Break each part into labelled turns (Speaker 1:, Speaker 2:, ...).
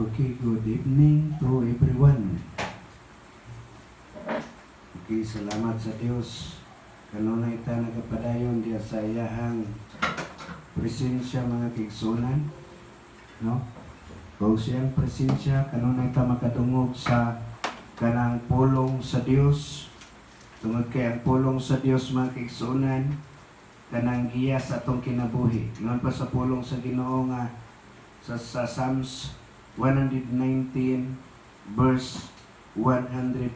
Speaker 1: Okay, good evening to everyone. Okay, salamat sa Dios. Kanunay ta nagapadayon diya sa iyahang presensya mga kigsunan, no? Kung siyang presensya, kanunay ta makadungog sa kanang pulong sa Dios. Tungod kay ang pulong sa Dios mga kigsunan, kanang giya sa atong kinabuhi. Ngon pa sa pulong sa Ginoo nga sa Psalms 119 verse 105.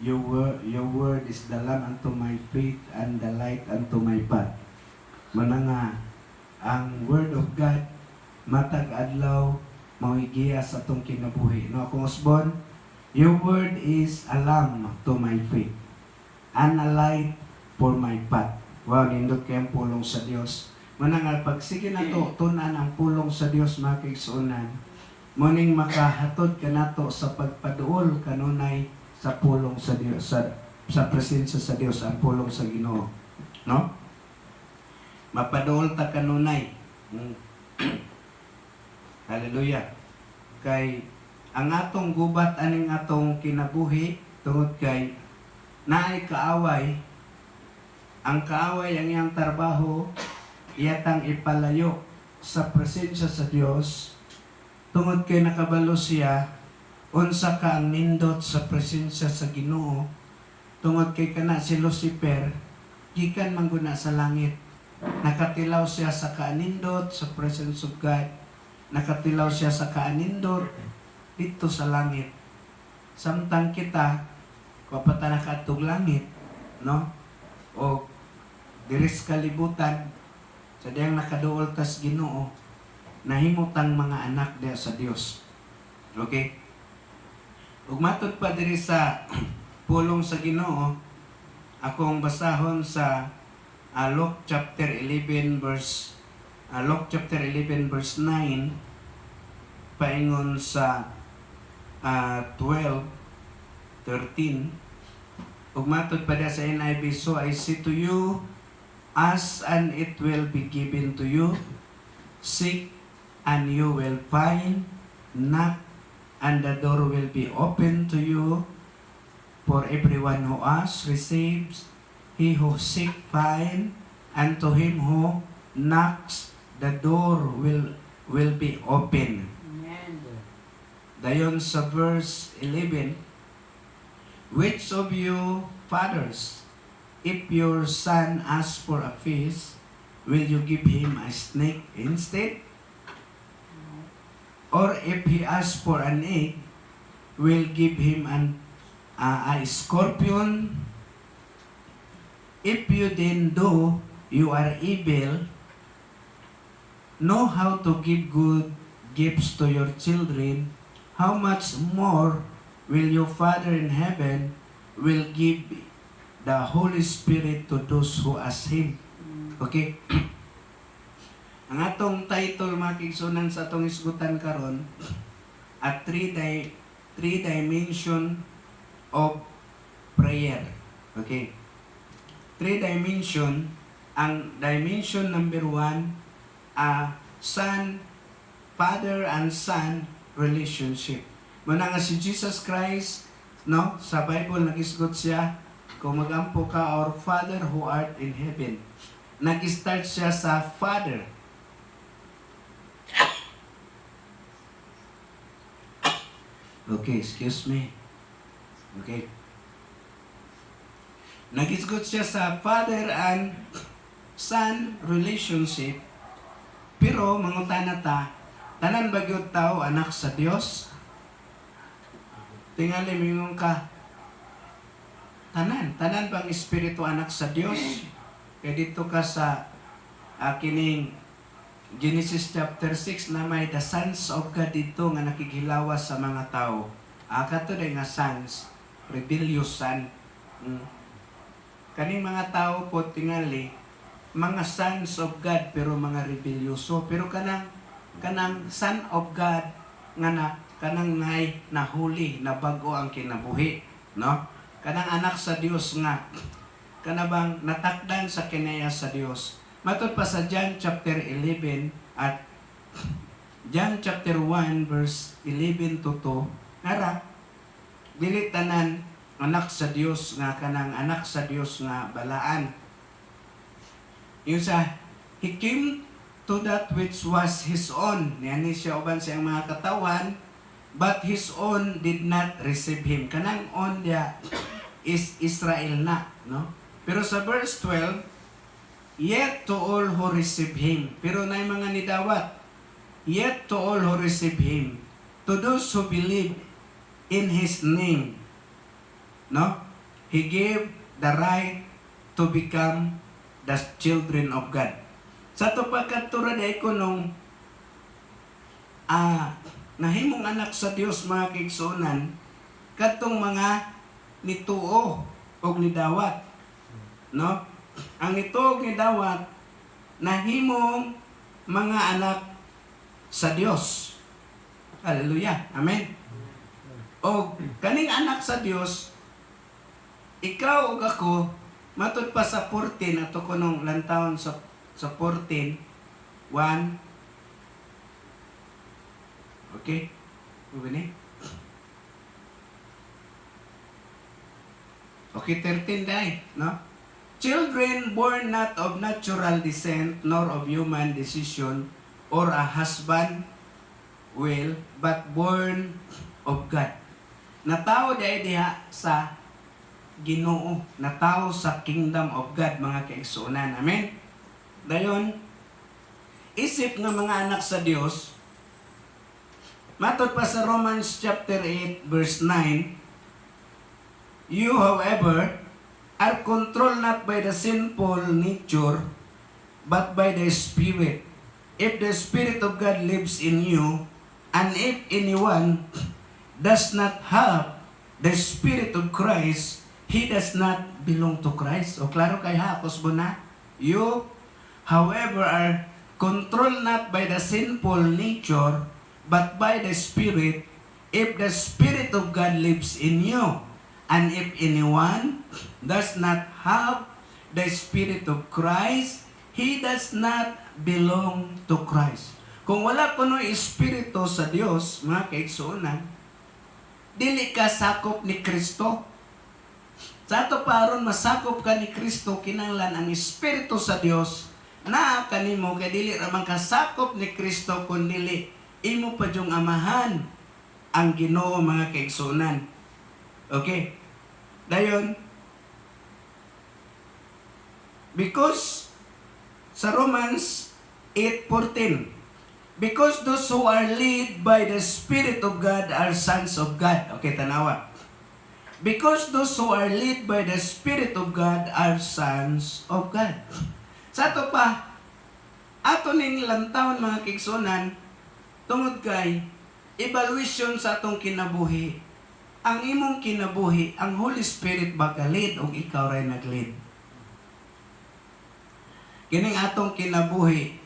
Speaker 1: Your word is the lamp unto my feet and the light unto my path. Mananga ang word of God matag adlaw mauigiya sa atong kinabuhi. No, akong usbon, your word is a lamp to my feet and a light for my path. Wow, nindot kayang pulong sa Dios. Mananga pagsige nato tunan ang pulong sa Dios mga kaigsuonan, muning makahatod ka nato sa pagpaduol kanunay sa pulong sa Dios, sa presensya sa Dios, ang pulong sa Ginoo, no? Mapaduol ta kanunay. Hallelujah. Kay ang atong gubat aning atong kinabuhi tungod kay naay kaaway. Ang kaaway ang iyang trabaho iyatang ipalayo sa presensya sa Dios. Tungod kay nakabalo siya unsa ka ang nindot sa presensya sa Ginoo. Tungod kay kana si Lucifer gikan man guna sa langit. Nakatilaw siya sa kaanindot sa presence of God. Nakatilaw siya sa kaanindot dito sa langit. Samtang kita papata nakatug langit, no? O diris kalibutan sa diyang nakaduol tas Ginoo, nahimutang mga anak diya sa Dios. Okay? Ug matud pa diri sa pulong sa Ginoo, akong basahon sa Luke chapter 11 verse 9 paingon sa 12:13. Ug matud pa diya sa NIV, so I say to you, ask and it will be given to you, seek and you will find, knock and the door will be open to you. For everyone who asks receives, he who seeks finds, and to him who knocks the door will be open.
Speaker 2: Amen.
Speaker 1: Dayon sa verse 11, which of you fathers, if your son asks for a fish, will you give him a snake instead? Or if he asks for an egg, will give him a scorpion? If you then, though you are evil, know how to give good gifts to your children, how much more will your Father in heaven will give the Holy Spirit to those who ask Him. Okay? Ang atong title mga kigsunan sa atong isgutan karon at three dimension of prayer. Okay? 3 dimension. Ang dimension number 1, son, father and son relationship. Muna nga si Jesus Christ, no, sa Bible nag-isgot siya, kung magampo ka, our Father who art in heaven. Nag-start siya sa Father. Okay, excuse me. Okay. Nag-isgot siya sa Father and Son relationship. Pero, mangutana ta, tanan ba gyud tao anak sa Dios? Tingali mingon ka, tanan bang espiritu anak sa Dios? Kaya dito ka sa kining Genesis chapter 6 na may the sons of God dito nga nakikilawas sa mga tao. Kato day nga sons, rebellious son. Kaning mga tao po tingali, mga sons of God pero mga rebelyoso. Pero kanang son of God nga kanang nahuli na bago ang kinabuhi, no? Kanang anak sa Dios nga kanabang natakdan sa kinaya sa Dios. Matod pa sa John chapter 11 at John chapter 1 verse 11 to 2, nara, dili tanan anak sa Dios nga kanang anak sa Dios nga balaan. Yung sa, he came to that which was his own. Niyan siya uban sa mga katawan, but his own did not receive him. Kanang on dia is Israel na, no? Pero sa verse 12, yet to all who receive him. Pero na yung mga nidawat, yet to all who receive him, to those who believe in his name, no? He gave the right to become the children of God. Sa ito pagkatura day ko nung nahimong anak sa Dios mga kaigsunan, katong mga nituo o nidawat, no? Ang nituo o nidawat, nahimong mga anak sa Dios. Hallelujah. Amen. O kaning anak sa Dios, ikaw o ako, matud pa sa 14, ato ko nung lantawon sa 14, 1. Okay? Ubini? Okay, 13 day, no? Children born not of natural descent, nor of human decision, or a husband will, but born of God. Natao day diha sa Ginoo, natao sa kingdom of God, mga kaigsunan. Amen? Dayon, isip nga mga anak sa Dios, matod pa sa Romans chapter 8 verse 9, you however are controlled not by the sinful nature, but by the Spirit. If the Spirit of God lives in you, and if anyone does not have the Spirit of Christ, he does not belong to Christ. O klaro kay hapos mo na? You, however, are controlled not by the sinful nature, but by the Spirit, if the Spirit of God lives in you. And if anyone does not have the Spirit of Christ, he does not belong to Christ. Kung wala po no Espiritu sa Dios, mga kaigsunan, dili ka sakop ni Kristo. Sa ato paron masakop ka ni Kristo, kinahanglan ang Espiritu sa Dios na kanimo, kay dili ra man kasakop ni Kristo kun dili imo pa jung amahan ang Ginoo, mga kaigsunan. Okay? Dayon, because sa Romans 8:14, because those who are led by the Spirit of God are sons of God. Okay, tanawa. Because those who are led by the Spirit of God are sons of God. Sa ato pa, ato ning lantawon, mga kaigsunan, tungod kay evaluation sa atong kinabuhi. Ang imong kinabuhi, ang Holy Spirit ba ka-lead o ikaw ray nag-lead? Kining atong kinabuhi,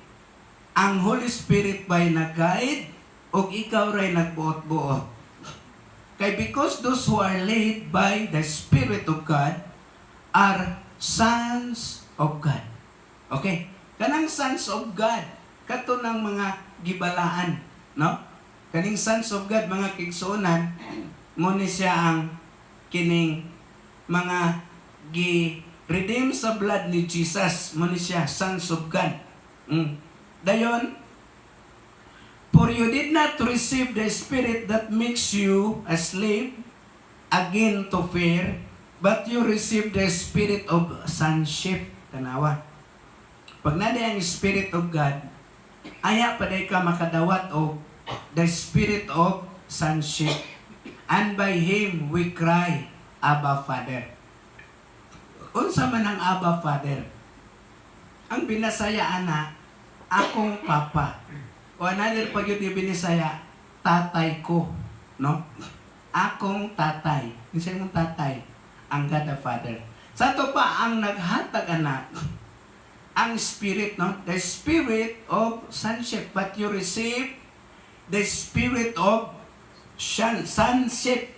Speaker 1: ang Holy Spirit ba'y nag-guide o ikaw ray nagbuot-buot? Kay because those who are led by the Spirit of God are sons of God. Okay? Kanang sons of God, kato ng mga gibalaan, no? Kaning sons of God, mga kaigsunan, muna siya ang kining mga gi-redeem sa blood ni Jesus, muna siya sons of God. Dayon, for you did not receive the Spirit that makes you a slave again to fear, but you received the Spirit of sonship. Tanawa. Pag naday ang Spirit of God, aya paday ka makadawat o the Spirit of sonship. And by Him we cry, Abba Father. Unsa man ang Abba Father? Ang binasaya ana, akong papa. O another pag yun yung binisaya, tatay ko. No? Akong tatay. Isa yung tatay. Ang God the Father. Sa ito pa, ang naghatag anak, ang Spirit, no? The Spirit of sonship. But you receive the Spirit of sonship.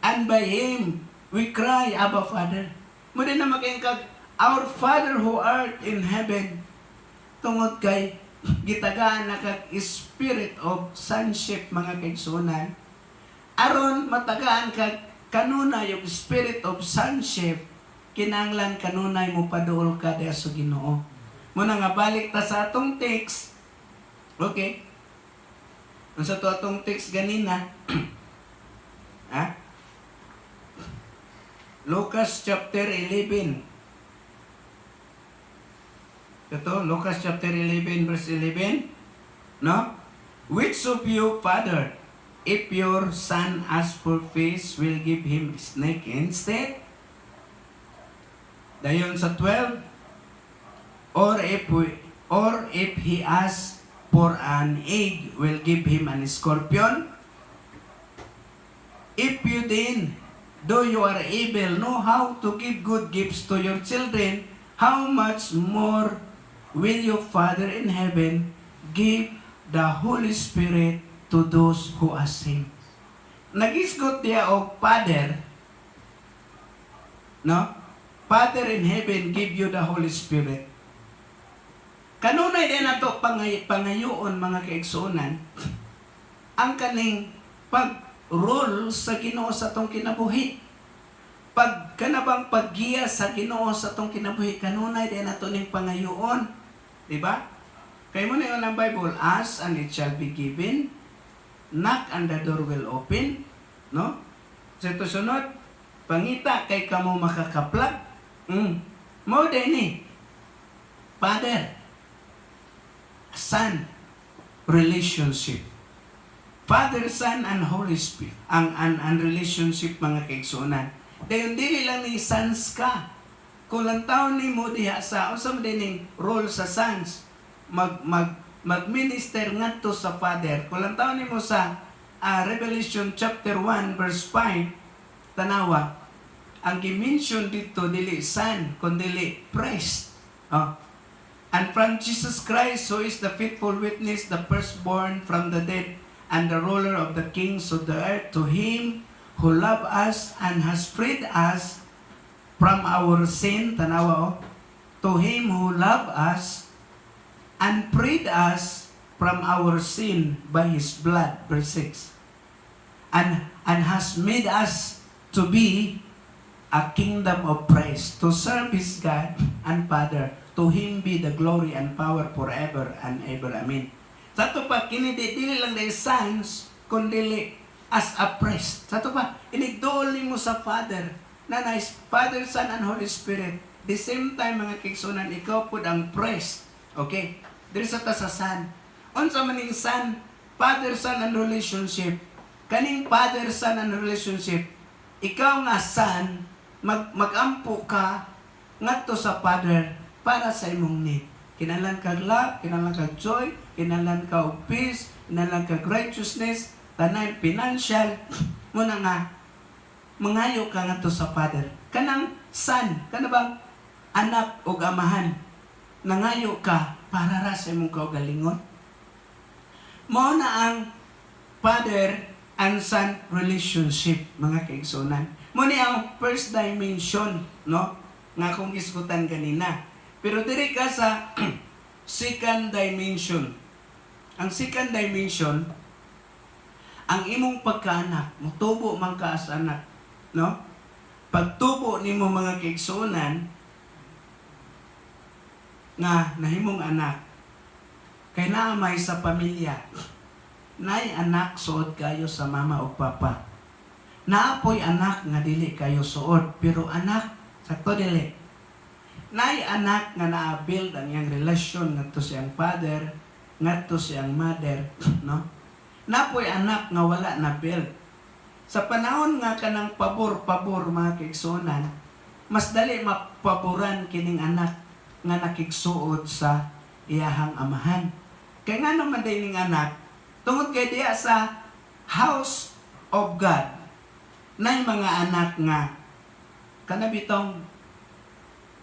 Speaker 1: And by Him, we cry, Abba Father. Muna na makingkag, Our Father who art in heaven, tungod kay gitagaan na kag spirit of sonship mga kaigsunan, aron matagaan kag kanunay yung spirit of sonship, kinanglan kanunay mo paduol ka diha sa Ginoo. Muna nga balik ta sa atong text. Okay? Unsa to atong text ganina? Ha? Lucas chapter 11. Ito, Lucas chapter 11 verse 11. No? Which of you, father, if your son asks for fish, will give him snake instead? Dayon sa 12. Or if he asks for an egg, will give him an scorpion? If you then, though you are able, know how to give good gifts to your children, how much more will your Father in heaven give the Holy Spirit to those who ask Him? Nag-isgot diya og Father, no? Father in heaven give you the Holy Spirit. Kanunay din nato pangayoon mga kaigsunan ang kaning pag-rule sa Ginoo sa tong kinabuhi. Pag kanabang paggiya sa Ginoo sa tong kinabuhi, kanunay din nato ning pangayoon, di ba? Kay mo na yung Bible, ask and it shall be given, knock and the door will open, no? Sa ito sunod, pangita kay kamo makakaplag. Mo din ni Father, Son, relationship. Father, Son, and Holy Spirit. Ang relationship mga kaigsunan. Dayon dili lang ni sons ka. Kung lang taon ni mo diha sa usam din ning role sa sons, mag-minister ngadto sa Father. Kung lang taon ni mo sa Revelation chapter 1 verse 5, tanawa, ang gi-mention dito dili son, kundi priest. And from Jesus Christ, who is the faithful witness, the firstborn from the dead, and the ruler of the kings of the earth, to Him who loved us and has freed us from our sin, tanawa to Him who loved us and freed us from our sin by His blood, verse 6, and has made us to be a kingdom of praise, to serve His God and Father. To Him be the glory and power forever and ever. Amen. Sa ito pa, dili lang dahil sons, kundi as a priest. Sa ito pa, inigdool mo sa Father, na nice, Father, Son, and Holy Spirit. The same time, mga kigsunan, ikaw po ang priest. Okay? Dili sa ta sa Son. Unsa man ning Son, Father, Son, and relationship. Kaning Father, Son, and relationship, ikaw nga Son, magampo ka ngadto sa Father, para sa imong need. Kinahanglan kag love, kinahanglan kag joy, kinahanglan kag peace, kinahanglan kag righteousness, tanan financial, muna nga mangayo ka ngadto sa Father. Kanang son, kanabang anak o amahan, nangayo ka para ra sa imong kaugalingon. Mao na ang Father and Son relationship, mga kaigsunan. Mo ni ang first dimension, no? Nga kung isgutan kanina. Pero diri ka sa second dimension. Ang second dimension, ang imong pagkaanak, mutubo man ka as anak, no? Pagtubo nimo mga kaigsunan nga nahimong anak, kay naamay sa pamilya, nay anak suod kayo sa mama o papa. Naapoy anak nga dili kayo suod, pero anak sakto dili. Nay anak nga na-build ang iyang relasyon ngadto siyang father, ngadto siyang mother, no? Napoy anak nga wala na build. Sa panahon nga kanang pabor-pabor mga kaigsunan, mas dali mapaboran kining anak nga nakigsuod sa iyahang amahan. Kaya nga naman din ning anak, tungod kay diya sa house of God, nay mga anak nga kanabitong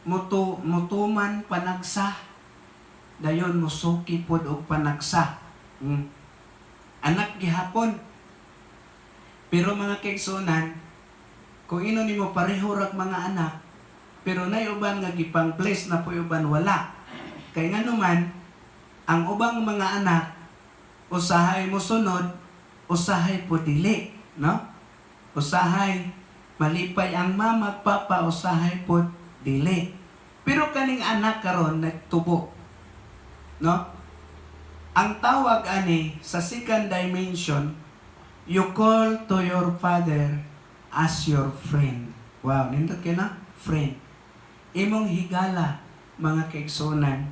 Speaker 1: mutuman panagsa, dayon musuki pod og panagsa. Anak gihapon. Pero mga kaigsunan, kung ino nimo pareho rag mga anak, pero nay uban nga gipang place na po uban wala. Kay nga naman
Speaker 2: Ang ubang mga anak, usahay mo sunod, usahay po dili, no? Usahay, malipay ang mama at papa, usahay po dili. Pero kaning anak karon nagtubo, no? Ang tawag ani sa second dimension, you call to your father as your friend. Wow, nindot kayo na? Friend. Imong higala, mga kaigsunan.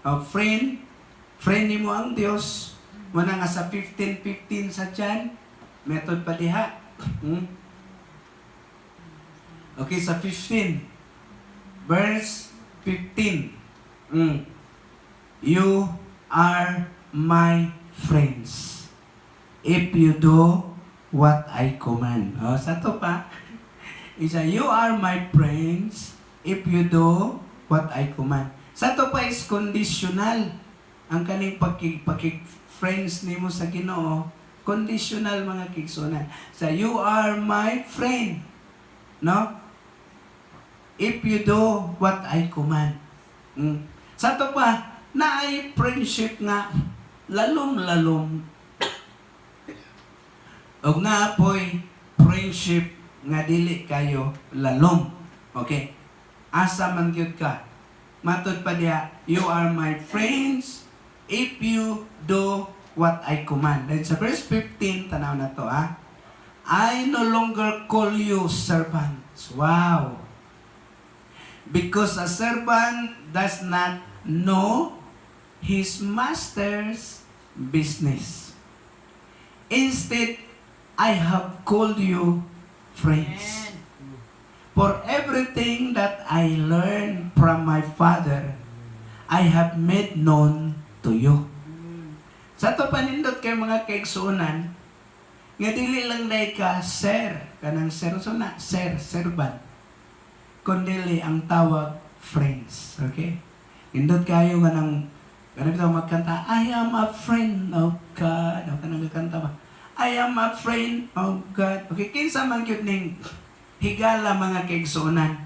Speaker 2: Friend nimo ang Dios. Muna nga sa 15:15 sa John, method pa diha. Okay, sa 15. Verse 15. You are my friends if you do what I command. Sa to pa. Isa, you are my friends if you do what I command. Sa to pa is conditional. Ang kaning pagki-friends nimo sa Ginoo, conditional mga kigsunan. Sa you are my friend. No? If you do what I command. Sa to pa, na ay friendship nga lalom-lalom. Og na apoy friendship nga dili kayo lalom. Okay? Asa man gyud ka. Matod pa diha, you are my friends if you do what I command. Then sa verse 15, tanaw na to I no longer call you servants. Wow! Because a servant does not know his master's business. Instead, I have called you friends. For everything that I learned from my Father, I have made known to you. Sa to panindot kay mga kaigsunan, nga dili lang day ka sir, kanang sir, so na, sir, servant. Kundi ang tawag, friends. Okay? Indot kayo nga nang, kanang ito magkanta, I am a friend of God. O kanang magkanta ba? I am a friend of God. Okay, kinsa man gyud ning higala mga kaigsunan.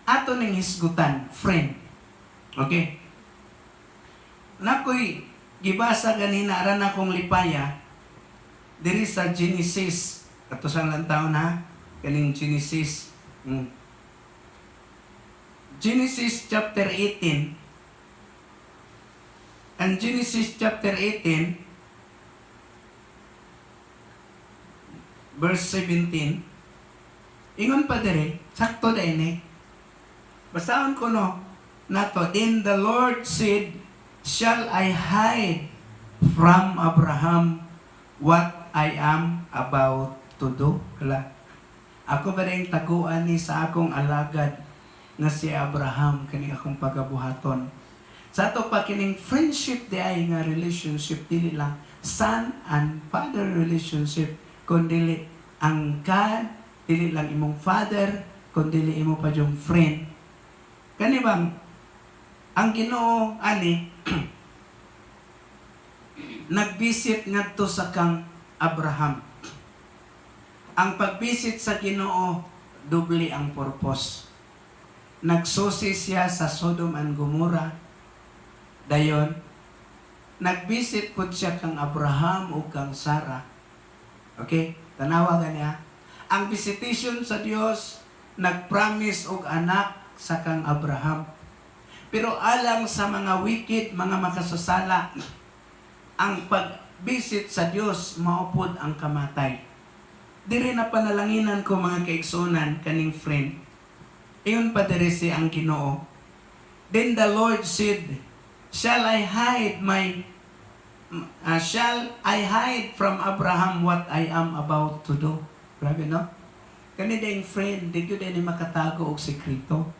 Speaker 2: Ato ning hisgutan, friend. Okay? Nakoy gibasa ganina aran akong lipaya diri sa Genesis. Katusang lang taon kaning Genesis. Genesis chapter 18. And Genesis chapter 18 verse 17. Ingon pa dire, sakto din Basaon ko nato, then the Lord said, shall I hide from Abraham what I am about to do? Kala, ako ba rin taguan ni sa akong alagad na si Abraham, kani akong pagabuhaton. Sa ato pa kining friendship di ay nga relationship, dili lang son and father relationship, kundi ang God, dili lang imong father, kundi imo pa yung friend. Kani bang ang Ginoo ani nagbisit ngadto sa kang Abraham. Ang pagbisit sa Ginoo doble ang purpose. Nagsusi siya sa Sodom and Gomorrah. Dayon nagbisit pud siya kang Abraham o kang Sarah. Okay? Tanawa niya. Ang visitation sa Dios nagpromise og anak sa kang Abraham. Pero alang sa mga wicked, mga makasasala, ang pag-visit sa Dios maupod ang kamatay. Diri na panalanginan ko mga kaigsunan kaning friend. Iyon pa diri si ang Ginoo. Then the Lord said, shall I hide from Abraham what I am about to do? Grabe no? Kani ding friend, di gyud ni makatago og sekreto.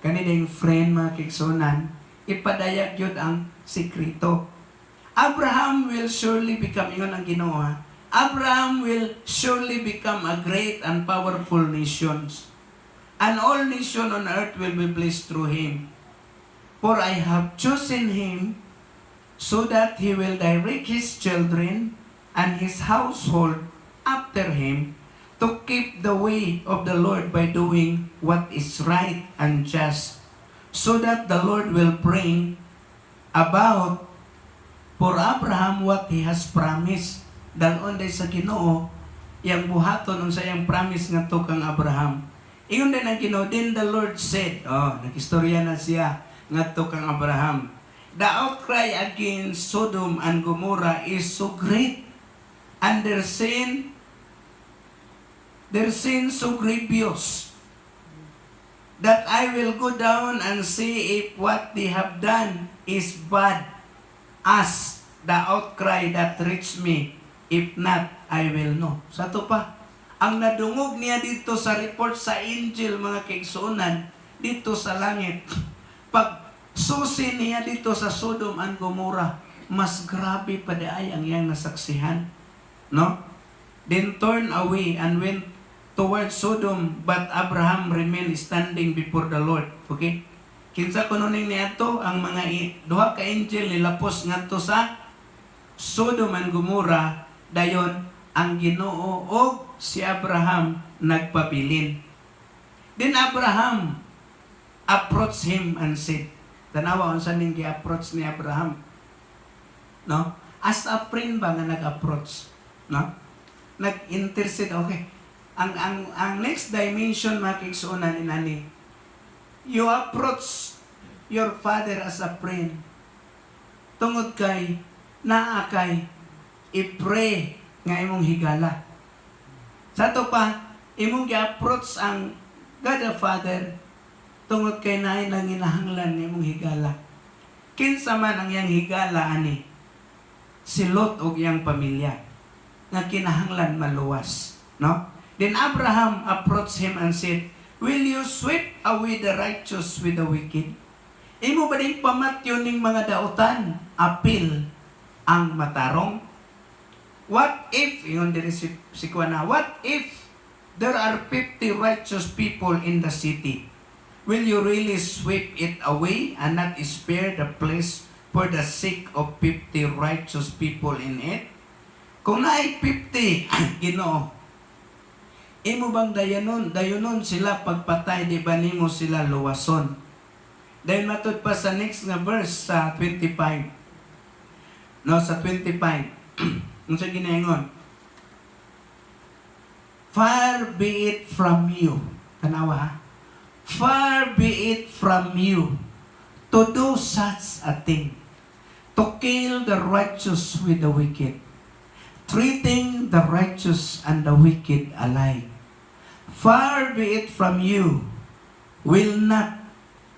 Speaker 2: Kani ding friend mga kaigsunan, ipadayag yun ang sekreto. Abraham will surely become, ingon ang Ginoo Abraham will surely become a great and powerful nation. And all nations on earth will be blessed through him. For I have chosen him so that he will direct his children and his household after him to keep the way of the Lord by doing what is right and just, so that the Lord will bring about for Abraham what he has promised. Dalon day sa Ginoo yang buhaton unsa yang promise ngadto kang Abraham. Ingon din ang Ginoo, then the Lord said, nagistorya na siya ngadto kang Abraham. The outcry against Sodom and Gomorrah is so great, and their sin so grievous, that I will go down and see if what they have done is bad, as the outcry that reached me. If not, I will know. Sa to pa, ang nadungog niya dito sa report sa angel, mga kaigsuonan, dito sa langit, pag susi niya dito sa Sodom and Gomorrah, mas grabe pa daay ang iyang nasaksihan. No? Then turn away and went towards Sodom, but Abraham remained standing before the Lord. Okay? Kinsa kununing niadto ang mga duha ka angel nilapos ngadto sa Sodom and Gomorrah, dayon ang Ginoo og si Abraham nagpabilin. Then Abraham approached him and said, tanawa unsa ning gi-approach ni Abraham? No? As a friend ba nga nag-approach? No? Nag-intercede, okay. Ang next dimension mga kaigsuonan inani, you approach your father as a friend. Tungod kay naa kay i-pray nga imong higala. Sa to pa, imong gi-approach ang God the Father tungod kay naay nanginahanglan imong higala. Kinsa man ang iyang higala ani? Si Lot og iyang pamilya nga kinahanglan maluwas, no? Then Abraham approached him and said, will you sweep away the righteous with the wicked? Imo ba ding pamatyon ning mga dautan, apil ang matarong? What if, yun diri si Kuana, what if there are 50 righteous people in the city? Will you really sweep it away and not spare the place for the sake of 50 righteous people in it? Kung naay 50, Ginoo, imo bang dayonon sila pagpatay, di ba nimo sila luwason? Dahil matud pa sa next nga verse sa 25. No, sa 25. Unsa ginaingon? Far be it from you. Tanawa ha? Far be it from you to do such a thing, to kill the righteous with the wicked, treating the righteous and the wicked alike. Far be it from you, will not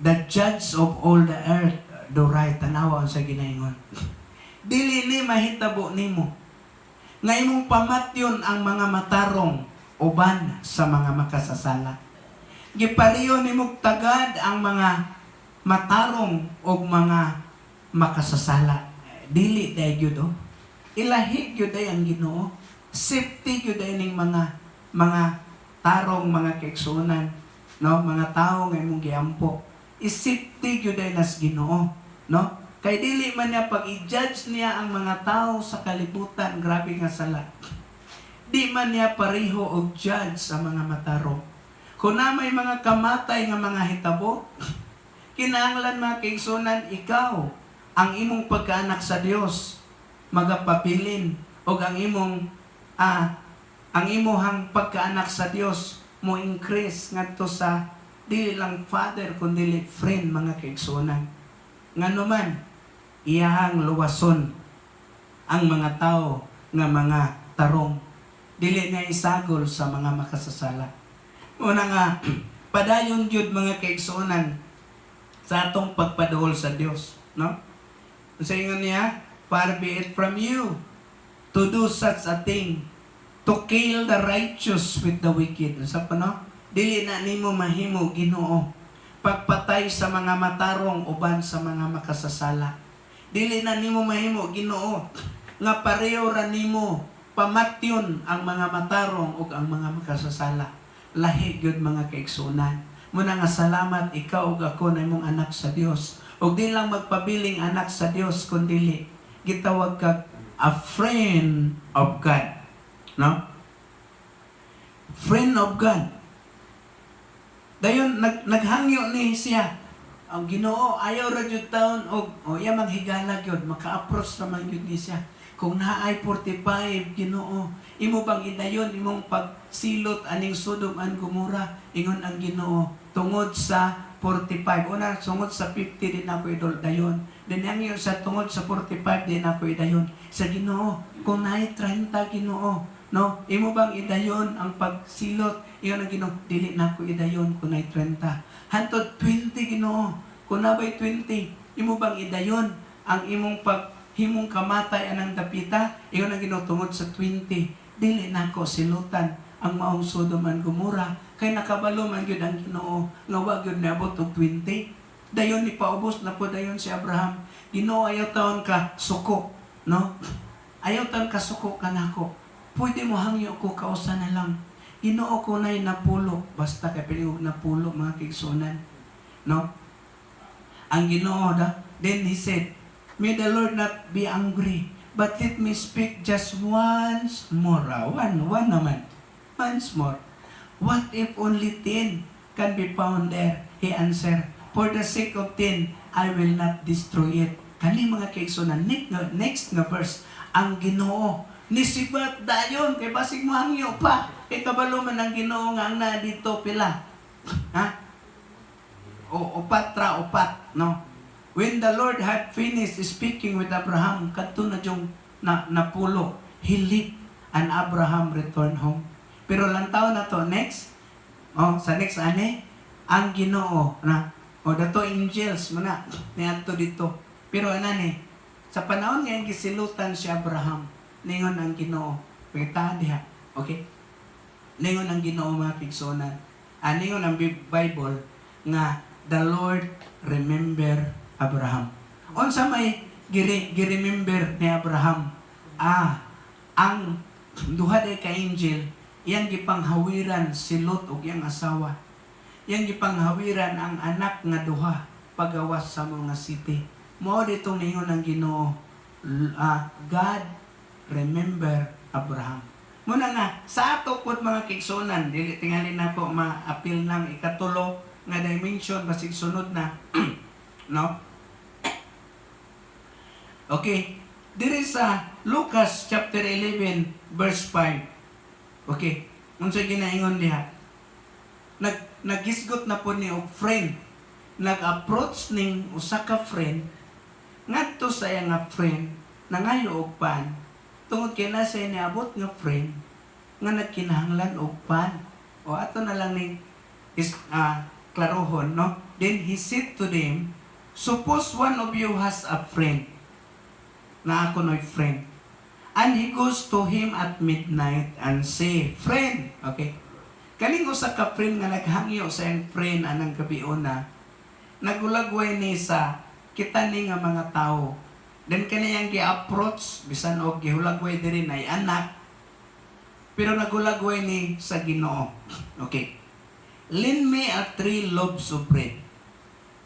Speaker 2: the judge of all the earth do right? Tanawa sa ginaingon. Dili ni mahitabo nimo nga imong pamatyon ang mga matarong uban sa mga makasasala. Gipariyo nimo tagad ang mga matarong og mga makasasala. Dili day gyud ilahi gyud day ang Ginoo. Safety gyud day ning mga tarong, mga kaigsuonan, no, mga tawo nga imong giampo. Isafety gyud day nas Ginoo, no? Kay dili man niya pag i-judge niya ang mga tao sa kalibutan, grabe nga sala. Di man niya pareho og judge sa mga matarong. Kung na may mga kamatay nga mga hitabo, kinahanglan mga kaigsuonan, ikaw ang imong pagkaanak sa Dios magapabilin og ang imuhang pagkaanak sa Dios mo increase ngadto sa dili lang father kundi friend, mga kaigsuonan. Ngano man iyahang luwason ang mga tao nga mga tarong, dili nga isagol sa mga makasasala. Una nga padayon gyud mga kaigsuonan sa atong pagpaduol sa Dios, no? Sa ingon niya, far be it from you to do such a thing, to kill the righteous with the wicked. Sa no? Dili na nimo mahimo, Ginoo, pagpatay sa mga matarong uban sa mga makasasala. Dili na nimo mahimo, Ginoo, nga pareho ra nimo pamatyon ang mga matarong ug ang mga makasasala. Lahi gyud mga kaigsuonan. Muna nga salamat ikaw ug ako na imong anak sa Dios. Ug di lang magpabiling anak sa Dios kundi gitawag kag a friend of God. No? Friend of God. Dayon naghangyo ni siya ang Ginoo ayaw ra jud taon og iya maghigala gyud maka-approach ra man gyud ni siya. Kung naay 45 Ginoo, imo bang idayon imong pagsilot aning Sodom and Gomorrah? Ingon ang Ginoo tungod sa 45. Una tungod sa 50 din ako idol dayon. Then ang iyo sa tungod sa 45 din ako idayon. Sa Ginoo, kung naay 30 Ginoo, no? Imo bang idayon ang pagsilot? Ingon ang Ginoo, dili na ako idayon kung naay 30. Hantod 20 Ginoo. Kung nabay 20, imo bang idayon ang imong paghimong kamatay anang dapita? Ingon ang Ginoo tungod sa 20. Dili na ako silutan ang maong Sodom and Gomorrah. Kay nakabalo man gyud ang Ginoo nga wa gyud naabot og 20. Dayon ni paubos na po dayon si Abraham. Ginoo ayaw taon ka suko, no? Ayaw taon ka suko kanako. Pwede mo hangyo ko kausa na lang. Ginoo ko nay napulo, basta kay piliog napulo mga kigsunan. No? Ang Ginoo then he said, "May the Lord not be angry, but let me speak just once more." One naman. Once more. "What if only 10 can be found there?" He answered, "For the sake of 10, I will not destroy it." Kani mga kigsunan, next nga verse, ang Ginoo nisibat dayon kay basig mo hangyo pa. Kay kabalo man ang Ginoo nga ang na dito pila. Ha? Upat, no? When the Lord had finished speaking with Abraham, kadto na yung napulo, he left and Abraham returned home. Pero lang taon na to, next, sa next ang Ginoo na, dato angels muna, niadto dito. Pero sa panahon nga gisilutan si Abraham, ningon ang Ginoo, pagkita diha, okay? Ningon ang Ginoo mga kigsunan. Ningon ang Bible nga the Lord remember Abraham. Unsa may giremember ni Abraham? Ang duha day ka angel, iyang gipanghawiran si Lot ug iyang asawa. Iyang gipanghawiran ang anak nga duha pagawas sa mga city. Mao ditong ningon ang Ginoo, God remember Abraham. Muna nga, sa ato po mga kigsunan, dili tingali na ko ma-appeal ng ikatulo nga dimension, basig sunod na. No? Okay. Diri sa Lucas chapter 11, verse 5. Okay. Unsa ginaingon diha? Nagisgot na po ni og friend. Nag-approach ning usa ka friend ngadto sa iya nga friend nangayo og pan. Tungod kay na siya niabot nga friend nga nagkinahanglan og pan. O ato na lang ni klarohon, no? Then he said to them, "Suppose one of you has a friend," na ako no'y friend, "and he goes to him at midnight and say, 'Friend,'" okay? Kaning usa ka friend nga naghangyo sa iyang friend anang gabiuna, nagulagway ni sa kita ni nga mga tao. Then kaniyang gi-approach bisan og gihulagway diri nay anak. Pero nagulagway ni sa Ginoo. Okay. "Lend me 3 loaves of bread,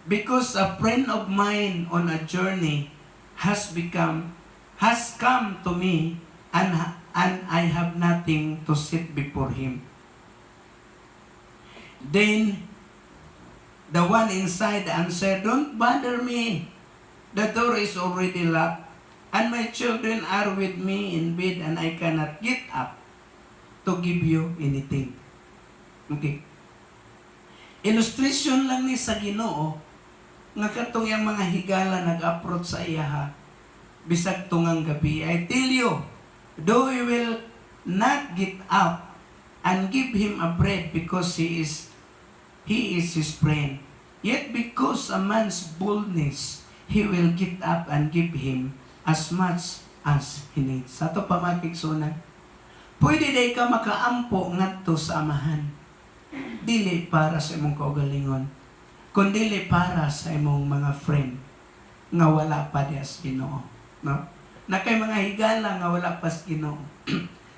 Speaker 2: because a friend of mine on a journey has come to me and I have nothing to set before him." Then the one inside answered, "Don't bother me. The door is already locked, and my children are with me in bed, and I cannot get up to give you anything." Okay. Illustration lang ni sa Ginoo nga katong yang mga higala nag-approach sa iya bisag tungang gabi. I tell you, though you will not get up and give him a bread because he is his friend, yet because a man's boldness, he will get up and give him as much as he needs. Sa ito pa mga kigsunan, pwede day ka makaampo ngadto sa amahan. Dili para sa imong kaugalingon, kundi para sa imong mga friend nga wala pa diha sa Ginoo. No? Na kay mga higala nga wala pa sa Ginoo.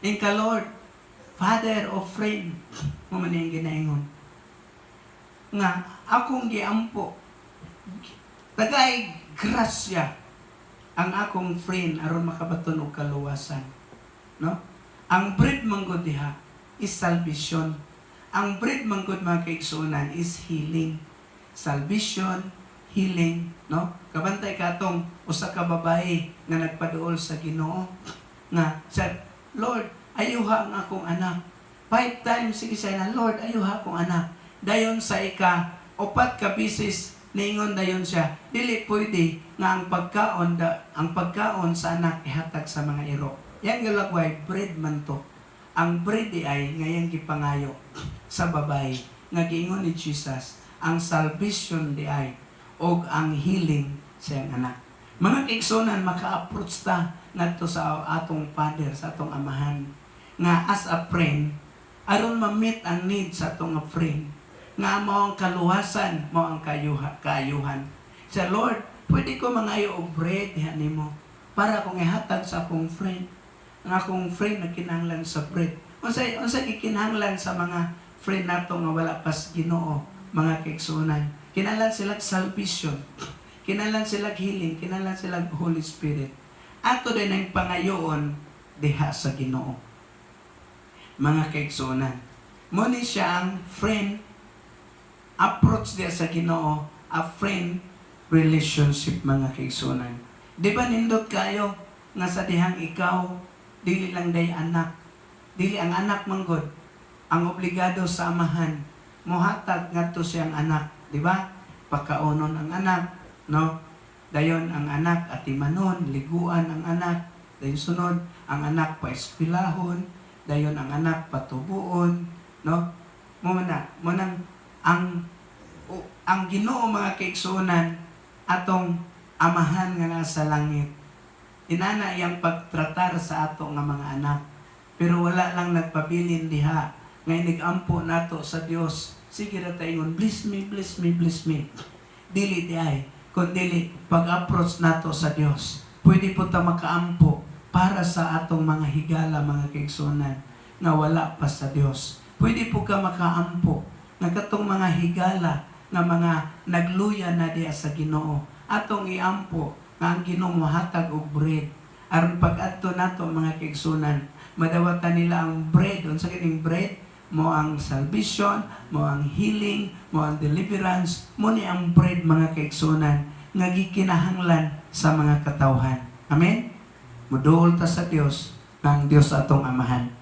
Speaker 2: Inka Lord, Father of friend, mo man yung ginaingon. Nga akong giampo, tagay grasya ang akong friend aron makabaton og kaluwasan. No? Ang bread manggod diha is salvation. Ang bread manggod mga kaigsunan is healing. Salvation, healing, no? Kabantay ka atong usa ka babae nga nagpaduol sa Ginoo nga said, Lord, ayuha ang akong anak. 5 times sige siya na, Lord, ayuha akong anak. Dayon sa upat ka bisis niingon dayon siya, dili pwede nga ang pagkaon sa anak ihatag sa mga iro. Yan galagway bread man to. Ang bread ay ngayang gipangayo sa babae nga giingon ni Jesus, ang salvation di ay og ang healing sa iyang anak. Mga kaigsunan, maka-approach ta ngadto sa atong father, sa atong amahan, nga as a friend, aron ma-meet ang need sa atong friend, nga mao ang kaluwasan, mao ang kaayuhan. Sa Lord, pwede ko mangayo og bread diha nimo para kung ihatag sa akong friend. Ang akong friend na kinahanglan sa bread. Unsay gikinahanglan sa mga friend nato nga wala pas Ginoo, mga kaigsunan. Kinahanglan sila salvation. Kinahanglan sila healing, kinahanglan sila Holy Spirit. Ato din ang pangayoon diha sa Ginoo. Mga kaigsunan. Muni siya ang friend approach diha sa Ginoo, a friend relationship, mga kaigsunan. Di ba nindot kayo nga sa dihang ikaw dili lang day anak. Dili ang anak manggod ang obligado sa amahan mohatag ngadto siyang anak, di ba? Pagkaonon ang anak, no? Dayon ang anak atimanon, liguan ang anak. Dayon sunod ang anak paeskwelahon, dayon ang anak patubuon, no? Munang ang Ginoo, mga kaigsunan, atong amahan nga nasa langit. Inana iyang pagtratar sa ato nga mga anak. Pero wala lang nagpabilin diha. Ngay nigampo nato sa Dios. Sige ra taingon, bless me, bless me, bless me. Dili di ay. Kundi pag-approach nato sa Dios. Pwede po ta makaampo para sa atong mga higala, mga kaigsunan, na wala pa sa Dios. Pwede po ka makaampo na katong mga higala na mga nagluya na diya sa Ginoo. Atong iampo nga ang Ginoo mohatag og bread. Aron pag-adto nato, mga kaigsunan, madawatan nila ang bread. Unsa kining bread? Mo ang salvation, mo ang healing, mo ang deliverance, mo ni ang bread, mga kaigsunan, nga gikinahanglan sa mga katawhan. Amen? Muduol ta sa Dios nga ang Dios atong amahan.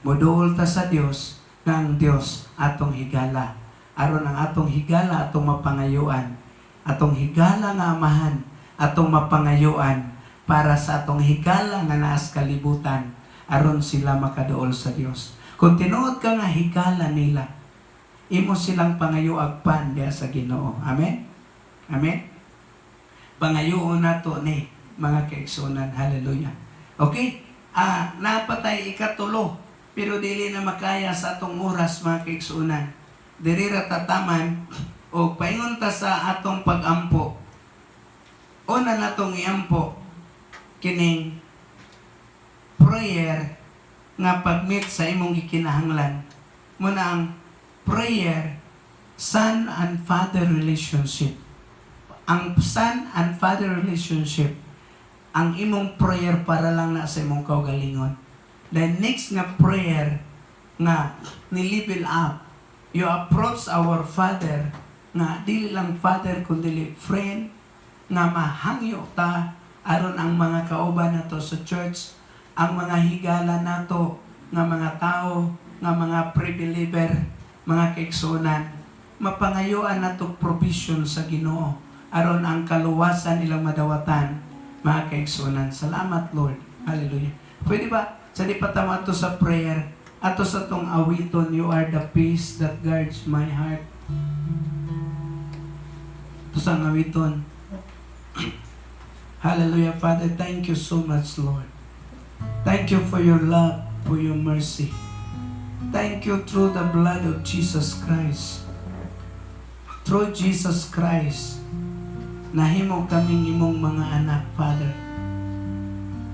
Speaker 2: Muduol ta sa Dios nga ang Dios atong higala. Aron ang atong higala atong mapangayuan. Atong higala nga amahan atong mapangayuan para sa atong higala nga naas kalibutan aron sila makaduol sa Dios. Kung tinuod ka nga higala nila, imo silang pangayuagpan diya sa Ginoo. Amen? Amen? Pangayuon nato ni, mga kaigsunan. Hallelujah. Okay? Napatay ikatulo, pero dili na makaya sa atong oras, mga kaigsunan. Diri ra tataman o paingon ta sa atong pag-ampo. Una natong iampo kining prayer nga pag-meet sa imong gikinahanglan. Muna ang prayer, son and father relationship. Ang son and father relationship, ang imong prayer para lang na sa imong kaugalingon. The next nga prayer nga ni-level up, you approach our Father nga dili lang Father kundi friend nga mahangyo ta aron ang mga kauban nato sa church, ang mga higala nato nga mga tao, nga mga pre-believer, mga kaigsunan, mapangayuan nato provision sa Ginoo aron ang kaluwasan ilang madawatan, mga kaigsunan. Salamat, Lord. Hallelujah. Pwede ba sa di patama to sa prayer ato sa tong awiton, you are the peace that guards my heart. Ito sa awiton. Hallelujah, Father. Thank you so much, Lord. Thank you for your love, for your mercy. Thank you through the blood of Jesus Christ. Through Jesus Christ, nahimo kaming imong mga anak, Father.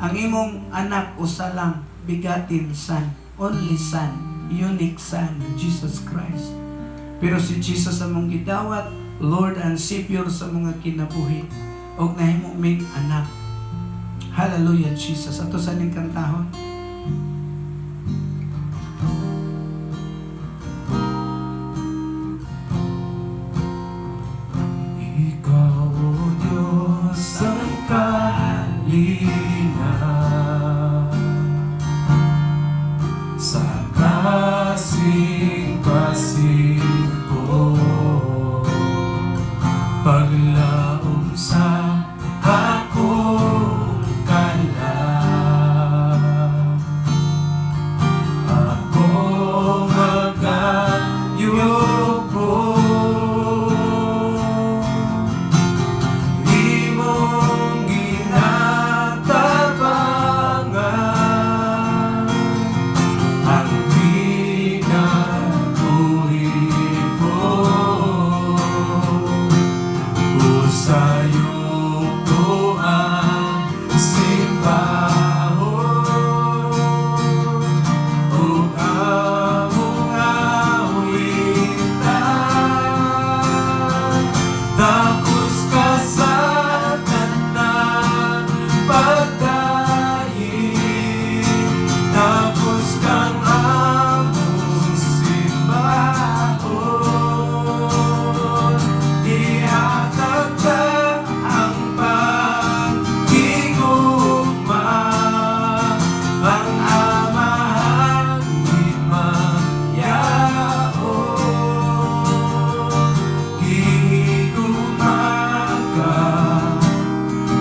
Speaker 2: Ang imong anak, usa lang, bigatin Son, only Son, unique Son, Jesus Christ. Pero si Jesus among gidawat, Lord and Savior sa mga kinabuhi, og nahimo ming anak. Hallelujah, Jesus. Ato sa ning kantahon.
Speaker 3: Ikaw sa kasing-kasing ko. Paglaom sa akong kalam, ako magayuko. Imong ginatabangan ang pinabuhi ko. Usayong ko ang simbahon, ug among awitan. Tapos ka sa tanan pagdayin, tapos kang among simbahon. Ihatag ka ang pagigugma, ang amahan di mayaon. Gigugma ka,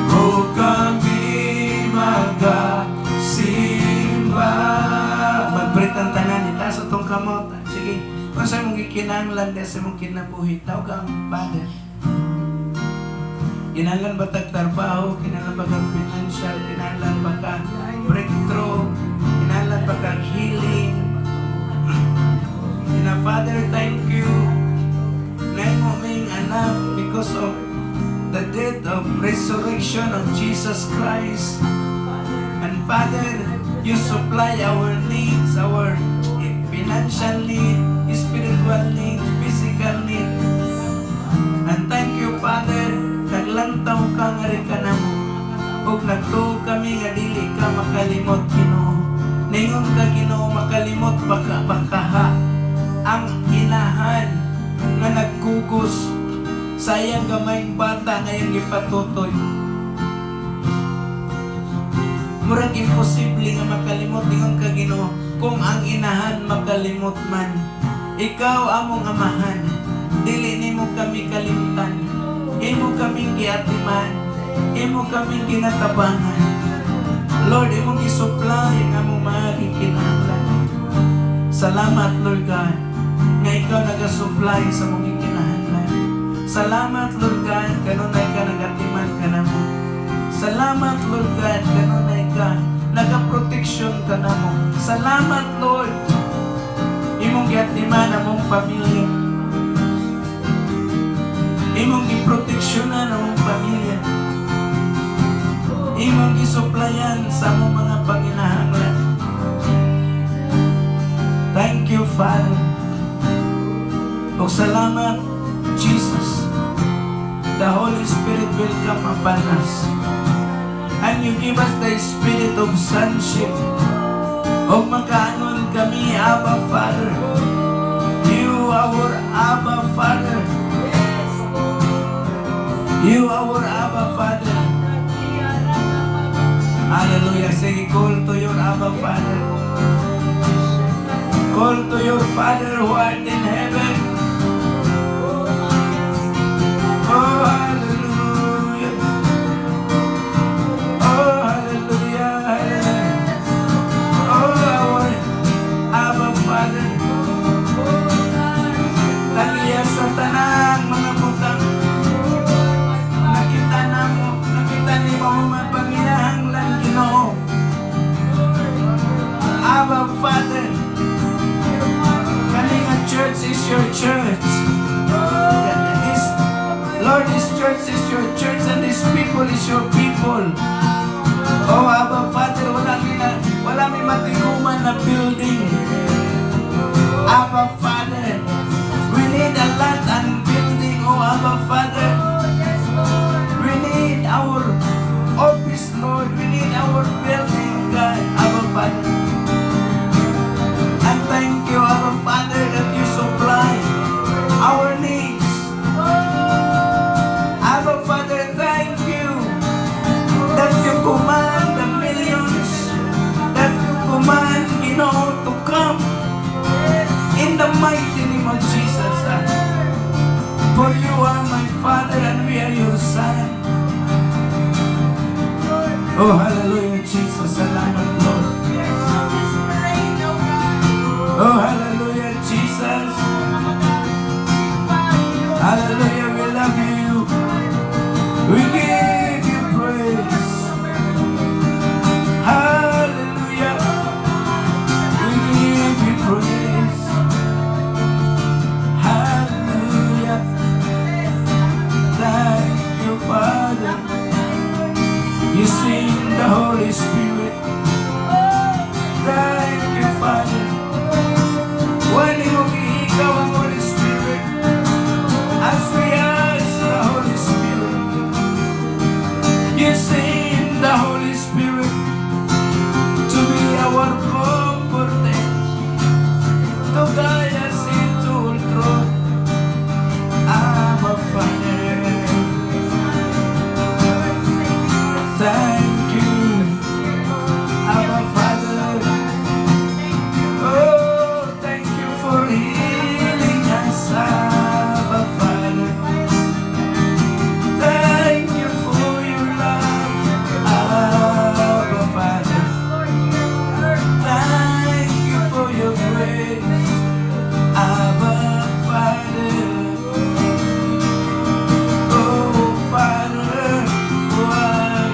Speaker 3: o kami magasimba.
Speaker 2: Magbritan tanan, itaas itong kamot. Sige, kung sa mong ikinanglan, sa mong kinabuhi, tawag ang Father. Kinahanglan ba tagtrabaho? Kinahanglan ba kang financial? Kinahanglan ba ka breakthrough? Kinahanglan ba ka healing? Father, thank you. Ngayon mo aming anak because of the death of resurrection of Jesus Christ. And Father, you supply our needs, our financial need, spiritual need, physical need. And thank you, Father, naglantaw ka nga rin ka na mo. Huwag nagtuog kami nga dili ka makalimot, Ginoo. Ningon ka, Ginoo, makalimot baka ha. Ang inahan nga nagkugos sa iyang gamayng bata ngayong ipatutoy. Murag imposible nga makalimot, ningon ka, Ginoo, kung ang inahan makalimot man. Ikaw among amahan, dili nimo kami kalimutan. Imo kaming giatiman, imo kaming ginatabangan. Lord, imong gisupply ang among mga kinahanglan. Salamat, Lord God, nga ikaw nagasupply sa mong kinahanglan. Salamat, Lord God, kanunay ka nagatiman ka na mo. Salamat, Lord God, kanunay ka nagaproteksyon ka na mo. Salamat, Lord, imong giatiman ang mong pamilya. Imong giproteksyonan ang mong pamilya. Imong gisuplayan sa mong mga panginahanglan. Thank you, Father. O salamat, Jesus. The Holy Spirit will come upon us. And you give us the spirit of sonship. O makaanon kami, Abba, Father. You, our Abba, Father. You, our Abba, Father. Hallelujah. Say, call to your Abba, Father. Call to your Father who art in heaven. Oh, hallelujah. Oh, hallelujah. Hallelujah. Oh, our Abba, Father. Tagiya sa tanang mga butang. Nakita ni mo mga panginahanglan, Ginoo. Abba, Father. Kalinga Church is your church. Lord, this church is your church and this people is your people. Oh, Abba, Father, wala may matiguman na building. Abba, Father, we need a land and building. Oh, Abba, Father, we need our office, Lord. We need our building, God, Abba, Father. And thank you, Abba, Father, that you supply our needs. Abba, Father, thank you that you command the millions, that you command, to come Son. Oh, hallelujah, Jesus. Salamat, Lord. Oh, hallelujah, Jesus. Hallelujah, we love you. We give you praise. Hallelujah. We give you praise. Hallelujah. Thank you, Father. You sing the Holy Spirit. Thank you, Father. Wali mo ikaw ang Holy Spirit. As we ask the Holy Spirit, you send the Holy Spirit to be our comforter, to guide us into all truth. Abba, Father, thank you, Abba, Father. Oh, thank you for healing us, Abba, Father. Thank you for your love, Abba, Father. Thank you for your grace, Abba, Father. Oh, Father, who art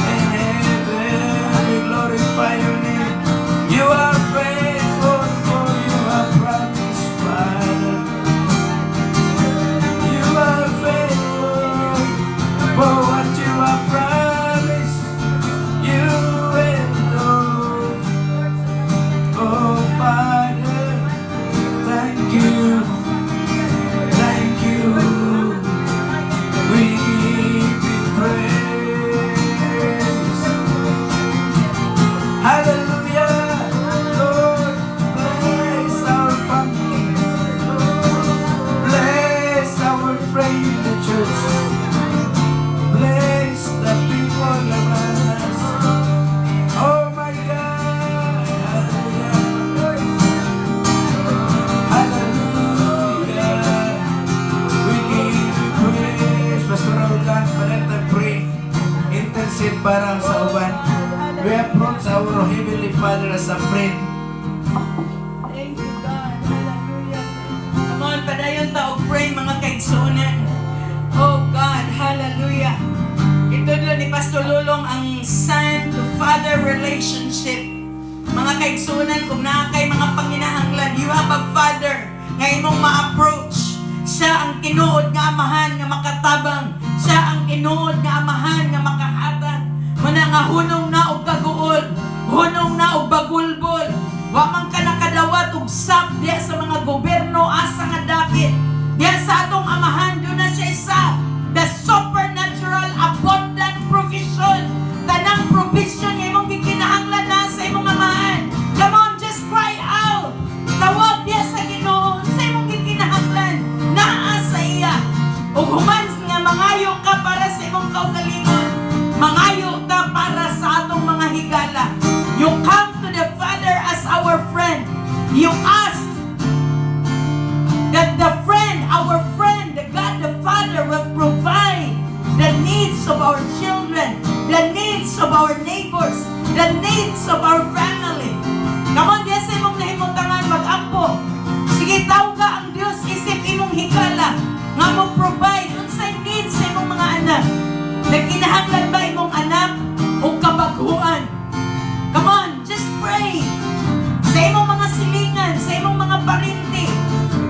Speaker 2: in heaven, we glorify your name. You are faithful, for you have promised, Father. You are faithful, for what you have promised, you will do. Oh, Father, thank you, thank you. We give you praise. Hallelujah, Lord, bless our family, bless our friends in the church, bless the people around us. Oh my God, hallelujah, hallelujah. We give you praise. Pastor Raul Gan, let them pray, intercede para sa uban. We approach our Heavenly Father as a friend.
Speaker 4: Thank you, God. Hallelujah. Come on, padayon ta og pray mga kaigsunan. Oh God, hallelujah. Ito doon ni Pastor Lulong ang son to father relationship. Mga kaigsunan, kung nakay mga panginahanglan, you have a father nga imong ma-approach. Siya ang tinuod nga amahan nga makatabang. Siya ang tinuod nga amahan nga makahatag. Muna nga hunong na og kaguol, hunong na og bagulbol. Wa man ka nakadawat og sap diya sa mga gobyerno asa nga dakit. Diya sa atong amahan, doon na siya isa. The supernatural abundant provision. Tanang provision nga imong gikinahanglan na sa imong amahan. Come on, just cry out. Tawag diya sa Ginoo sa imong gikinahanglan. Naa sa iya. Ug human nga mangayo ka para sa imong kaugalingon. Mangayo ka para sa atong mga higala. You come to the Father as our friend. You ask that the friend, our friend, the God the Father will provide the needs of our children, the needs of our neighbors, the needs of our family. Come on, diya sa imong nahimutangan mag-ampo. Sige, tawag ka ang Diyos, isip imong higala nga mo provide unsay needs sa imong mga anak. Nagkinahanglan ba imong anak o kabaguan? Come on, just pray. Sa imong mga silingan, sa imong mga parinti,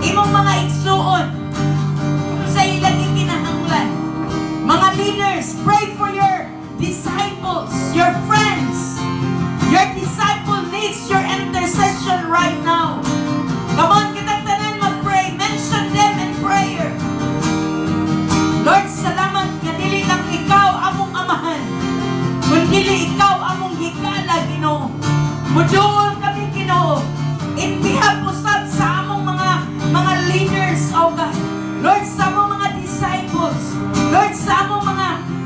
Speaker 4: imong mga igsuon, sa ilang ikinahanglan. Mga leaders, pray for your disciples, your friends. Your disciple needs your intercession right now. Come on, kitang tanan mag-pray. Mention them in prayer. Lord, salamat nga dili lang ikaw among amahan. Kung dili ikaw among higala, Ginoo. Muduol kami, Ginoo. In behalf usab sa among mga leaders, oh God. Lord, sa among mga disciples. Lord, sa among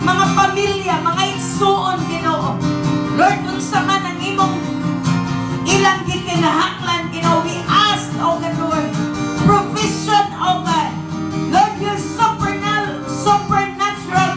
Speaker 4: mga pamilya, mga igsuon, Ginoo. Lord, unsa man ang imong ilang gikinahanglan, Ginoo, we ask, oh God, Lord, provision, oh God. Lord, your supernatural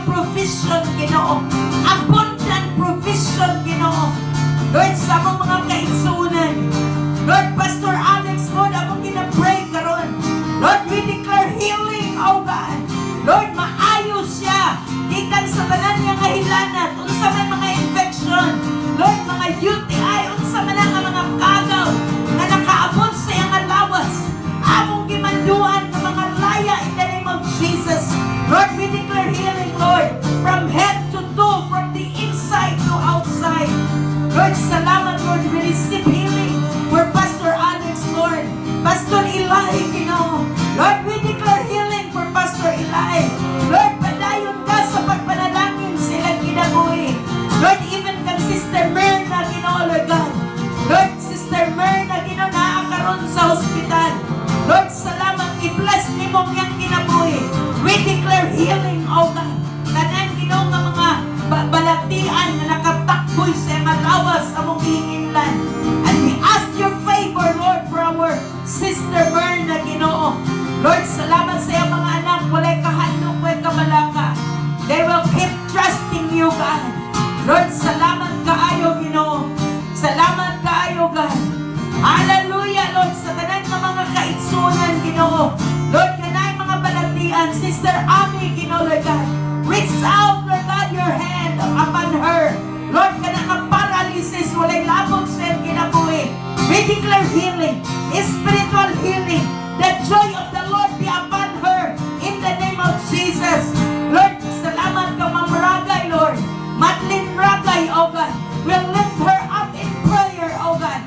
Speaker 4: Sister Ami, Ginoo, Lord God. Reach out, Lord God, your hand upon her. Lord, kanang paralysis, walay labog sa iyang kinabuhi. We declare healing, spiritual healing. The joy of the Lord be upon her in the name of Jesus. Lord, salamat ka, Ma'am Ragay, Lord. Madeline Ragay, oh God. We'll lift her up in prayer, oh God.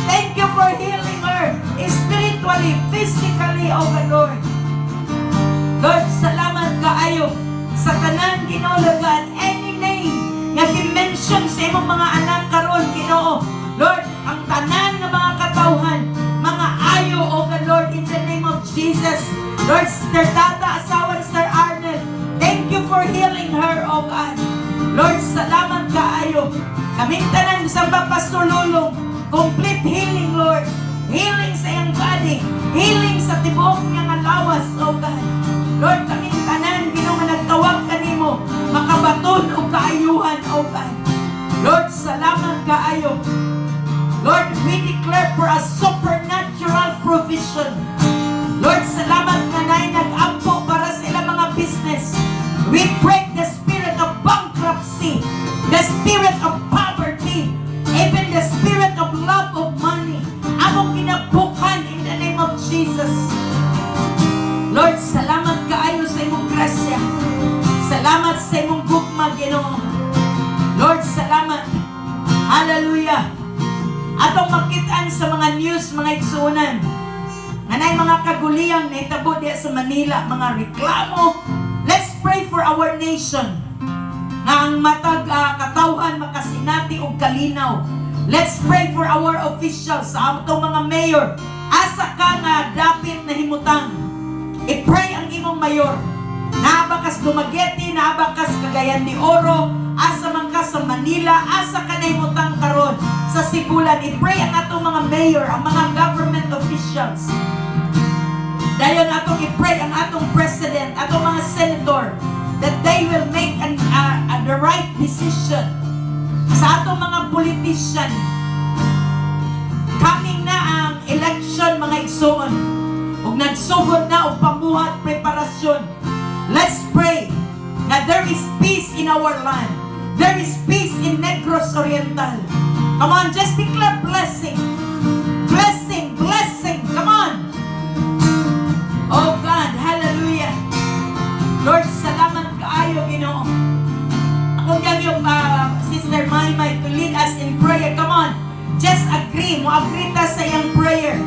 Speaker 4: Thank you for healing her spiritually, physically, oh God, Lord. Lord, salamat kaayo sa tanan, Ginoo, Lord God. Any name nga gi-mention sa imong mga anak karon, Ginoo. Lord, ang tanan nga mga katawhan, mga ayo, oh God, Lord, in the name of Jesus. Lord, Sister Tata, asawa ni Sir Arnel, thank you for healing her, oh God. Lord, salamat kaayo. Kaming tanan sa papasululong, complete healing, Lord. Healing sa iyang body, healing sa tibuok niyang lawas, oh God. Lord, kaming tanan, Ginoo nga nagtawag kanimo, makabaton o kaayuhan, oh God. Lord, salamat kaayo. Lord, we declare for a supernatural provision. Lord, salamat nga na'y nag-ampo para sa ilang mga business. We break the spirit of bankruptcy, the spirit of poverty, even the spirit of love of money. Among ginabukan in the name of Jesus. Lord, salamat kaayo sa imong grasya. Salamat sa imong gugma, Ginoo. Lord, salamat. Hallelujah. Atong makitaan sa mga news, mga igsunan. Anay mga kaguliyang na itabo diya sa Manila, mga reklamo. Let's pray for our nation. Nga ang matag katawhan makasinati og kalinaw. Let's pray for our officials, sa atong mga mayor. Asa ka nga dapit na himutang. I-pray ang imong mayor. Naabakas Dumaguete, naabakas Cagayan de Oro, asa man ka sa Manila, asa ka na himutang karon sa Sibulan. I-pray ang atong mga mayor, ang mga government officials. Dayon atong i-pray ang atong president, atong mga senator, that they will make the right decision. Sa atong mga politician, coming na ang election, mga igsoon, ug nagsugod na og pamuhat preparasyon. Let's pray that there is peace in our land. There is peace in Negros Oriental. Come on, just declare blessing. Blessing, blessing. Come on. Oh God, hallelujah. Lord, salamat kaayo, Ginoo. Ako yan yung Sister Maymay to lead us in prayer. Come on, just agree. Mo-agree ta sa iyang prayer.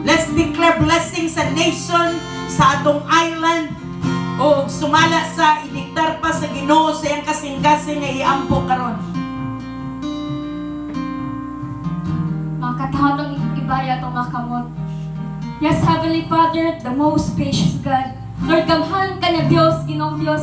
Speaker 4: Let's declare blessing sa nation, sa atong island, o sumala sa idiktar pa sa Ginoo sa iyang kasing-kasing nga iampo karon.
Speaker 5: Mga katawang ibaya itong makamot. Yes, Heavenly Father, the most gracious God. Lord, gamhan ka na Diyos, Ginoong Diyos.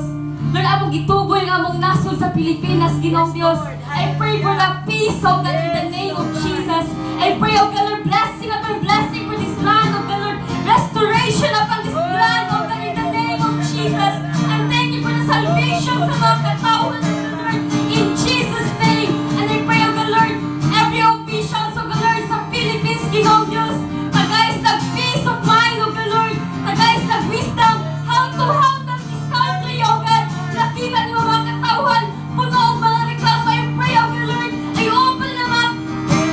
Speaker 5: Lord, among gituboy ang among nasod sa Pilipinas, Ginoong Diyos. I pray for the peace of God in the name of Jesus. I pray, oh God, Lord, blessing upon blessing for this land, oh God, Lord, restoration upon this land, oh God, in the name of Jesus. And thank you for the salvation sa mga katawan, Lord, in Jesus' name. And I pray, oh God, Lord, every official, oh God, Lord, sa Philippines, Ginoong Diyos, tagays na peace of mind, oh God, Lord, tagays na wisdom, how to handle this country, oh God. Nakita niyo mga katauhan, puno ang mga reklamo. I pray, oh God, Lord, ay open naman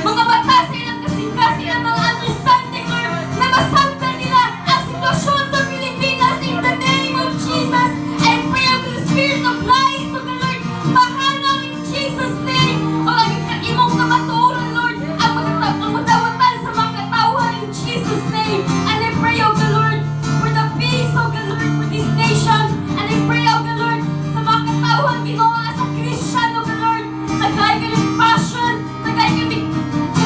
Speaker 5: mga mata sa ilang kasing-kasing ang mga understanding, Lord, na masangka nila ang sitwasyon sa Pilipinas in the name of Jesus. I pray, oh God, the spirit of lies, oh God, Lord, mahanaw in Jesus' name. O ang imong kamaturan, Lord, ang matawatan sa mga katauhan in Jesus' name. And I pray, oh God, Lord, for the peace, oh God, Lord, for this nation. And I pray, oh God, Lord, sa mga katauhan ginawa as a Christian, oh God, Lord, nagkaya ka ng passion, nagkaya ka ng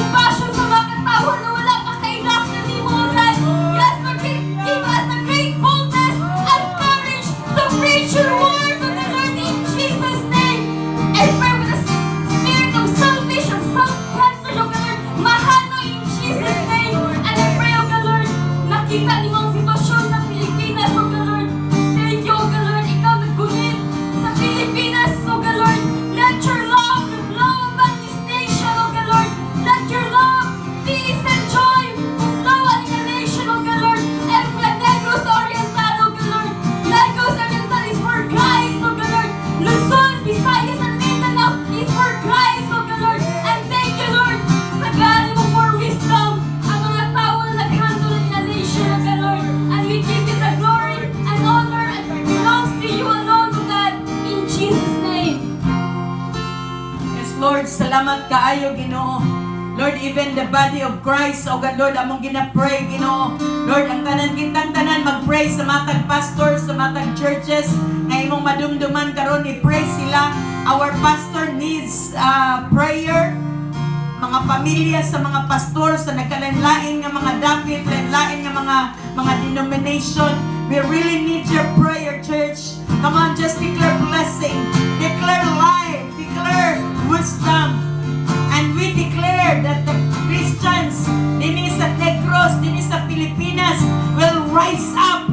Speaker 5: passion sa mga katauhan na wala pa kailak na ni mo, oh God. Yes, Lord, give us the great boldness and courage to preach your word, oh God, Lord, in Jesus' name. I pray for the spirit of salvation, self-centered, oh God, Lord, mahano in Jesus' name. And I pray, oh God, Lord, nakita ni mong sitwasyon sa Pilipinas, oh God, Lord. Thank you, oh God, Lord, ikaw naggunit sa Pilipinas, oh God, Lord. Let your love flow upon this nation, oh God, Lord. Let your love, peace, and joy flow in the nation, oh God, Lord. And for the Negros Oriental, oh God, Lord. Let go
Speaker 4: kaayo, Ginoo. Lord, even the body of Christ, oh God, Lord, among gina-pray, Ginoo. Lord, ang tanan kintang tanan mag-pray sa matag pastors, sa matag churches, na imong madumduman karon i-pray sila. Our pastor needs prayer. Mga pamilya sa mga pastor sa nagkalain-lain nga mga dapit, lain-lain nga mga denomination. We really need your prayer, church. Come on, just declare blessing, declare life, declare wisdom. And we declare that the Christians dinhi sa Negros, dinhi sa Pilipinas will rise up.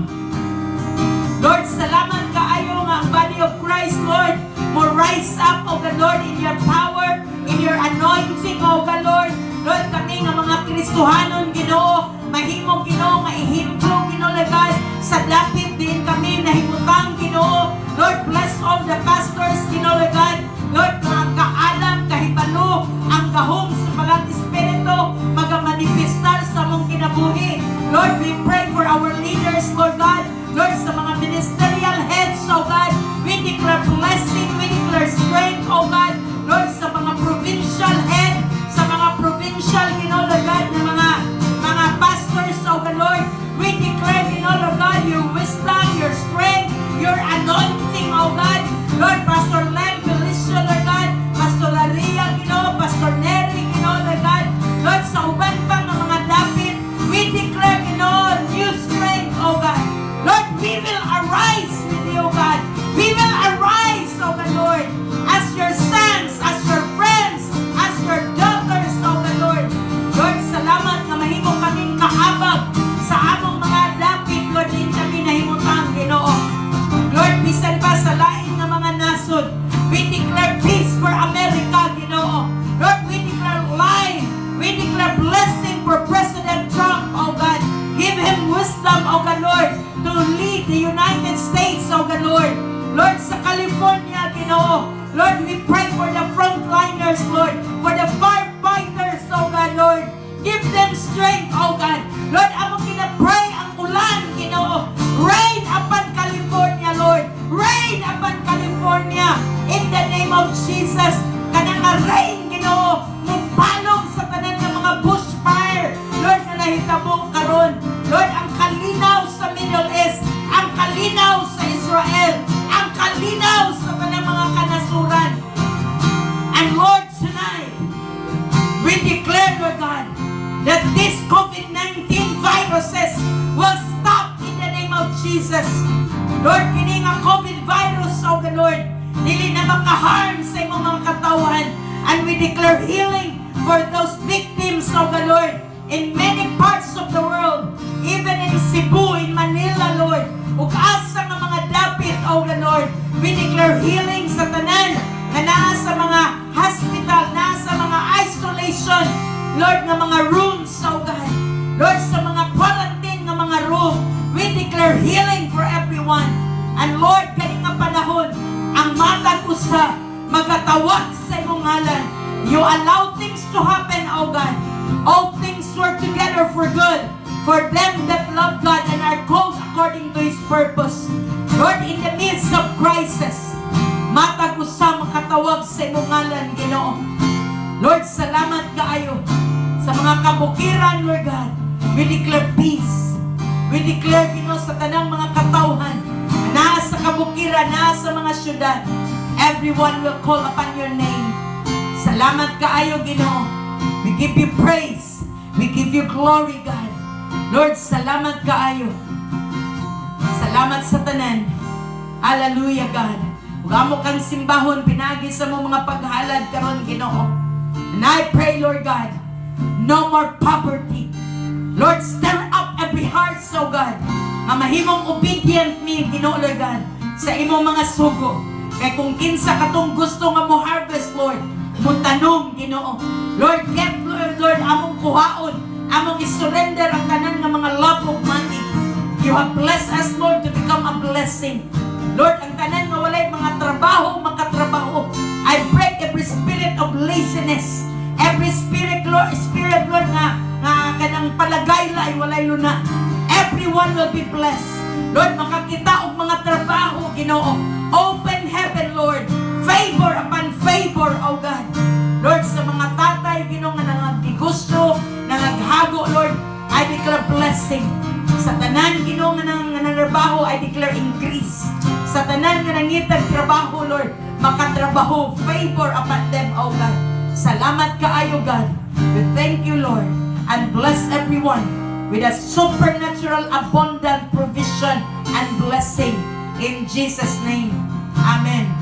Speaker 4: Lord, salamat kaayo nga ang body of Christ, Lord, mo rise up, oh God, Lord, in your power, in your anointing, oh God, Lord. Lord, kami nga mga Kristohanon, Ginoo, mahimong Ginoo, nga ihimplo, Ginoo, God, sa dapit din kami nahimutang, Ginoo. Lord, bless all the pastors, Ginoo, God. Lord, mga kaalam, kahibalo, ang gahom sa palang Espiritu, magamanifestar sa mong kinabuhi. Lord, we pray for our leaders, Lord God. Lord, sa mga ministerial heads, oh God, we declare blessing, we declare strength, oh God. Lord, sa mga provincial head, sa mga provincial, Lord God, na mga pastors, oh God, Lord, we declare, Lord God, your wisdom, your strength, your anointing, oh God. Lord, Pastor Len, Felicia, Lord God, Pastor Laria, Pastor Neri, Lord God, Lord, sa uban pa ng mga dapit, we declare, new strength, oh God. Lord, we will arise with you, God. We will arise, oh God, Lord, as your sons, as your friends, as your daughters, oh God, Lord. Lord, salamat na mahimo kaming kaabag sa among mga dapit, Lord, din kami nahimutang, Ginoo. Lord, bisan pa sa lain ng mga nasod, we declare peace for America, Ginoo. Lord, we declare life, we declare blessing for President Trump, oh God. Give him wisdom, oh God, Lord, to lead the United States, oh God, Lord. Lord, sa California, Ginoo, Lord, we pray for the frontliners, Lord, for the firefighters, oh God, Lord. Give them strength, oh God. Lord, among kinapray ang ulan, Ginoo. Rain upon California, Lord. Rain upon California in the name of Jesus. Kanang nga rain, Ginoo, mupalong sa tanan ng mga bushfire, Lord, na nahitabo karon. Lord, ang kalinaw sa Middle East, ang kalinaw sa Israel, ang kalinaw sa tanang mga kanasuran. And Lord, tonight, we declare, Lord God, that this COVID-19 viruses will stop in the name of Jesus. Lord, kini nga COVID virus, oh God, Lord, dili na makaharm sa imong mga katawan. And we declare healing for those victims, oh God, Lord, in many parts of the world, even in Cebu, in Manila, Lord, ug asa nga mga dapit, oh God, Lord, we declare healing sa tanan na naa sa mga hospital, naa sa mga isolation, Lord, nga mga rooms, oh God, Lord, sa mga quarantine nga mga room, we declare healing for everyone. And Lord, kani nga panahon, ang matag usa magatawag sa imong ngalan. You allow things to happen, oh God. All things work together for good for them that love God and are called according to His purpose. Lord, in the midst of crisis, matag usa makatawag sa imong ngalan, Ginoo. Lord, salamat kaayo sa mga kabukiran, Lord God. We declare peace. We declare, Ginoo, sa tanang mga katawhan, naa sa kabukiran, naa sa mga syudad, everyone will call upon your name. Salamat kaayo, Ginoo. We give you praise. We give you glory, God. Lord, salamat kaayo. Salamat sa tanan. Hallelujah, God. Ug amo kang simbahon pinagi sa mo mga paghalad karon, Ginoo. And I pray, Lord God, no more poverty. Lord, stir up every heart, so God, mamahimong obedient me, Ginoo, Lord God, sa imong mga sugo. Kaya kung kinsa katong gusto nga mo harvest, Lord, mo tanong, Ginoo. Lord, get, Lord, among kuhaon, among isurrender ang tanan ng mga love of money. You have blessed us, Lord, to become a blessing. Lord, ang tanan nga walay mga trabaho, makatrabaho. I break every spirit of laziness. Every spirit, Lord, nga kanang palagay-lay, walay luna. Everyone will be blessed. Lord, makakita og mga trabaho, Ginoo. Open heaven, Lord. Favor upon favor, oh God. Lord, sa mga tatay, Ginoo, nga nangagigusto, nangaghago, Lord, I declare blessing. Sa tanan, Ginoo, nga nananarbaho, I declare increase. Sa tanan nga nangitag trabaho, Lord, makatrabaho, favor upon them, O God. Salamat kaayo, God. We thank you, Lord, and bless everyone with a supernatural, abundant provision and blessing. In Jesus' name, Amen.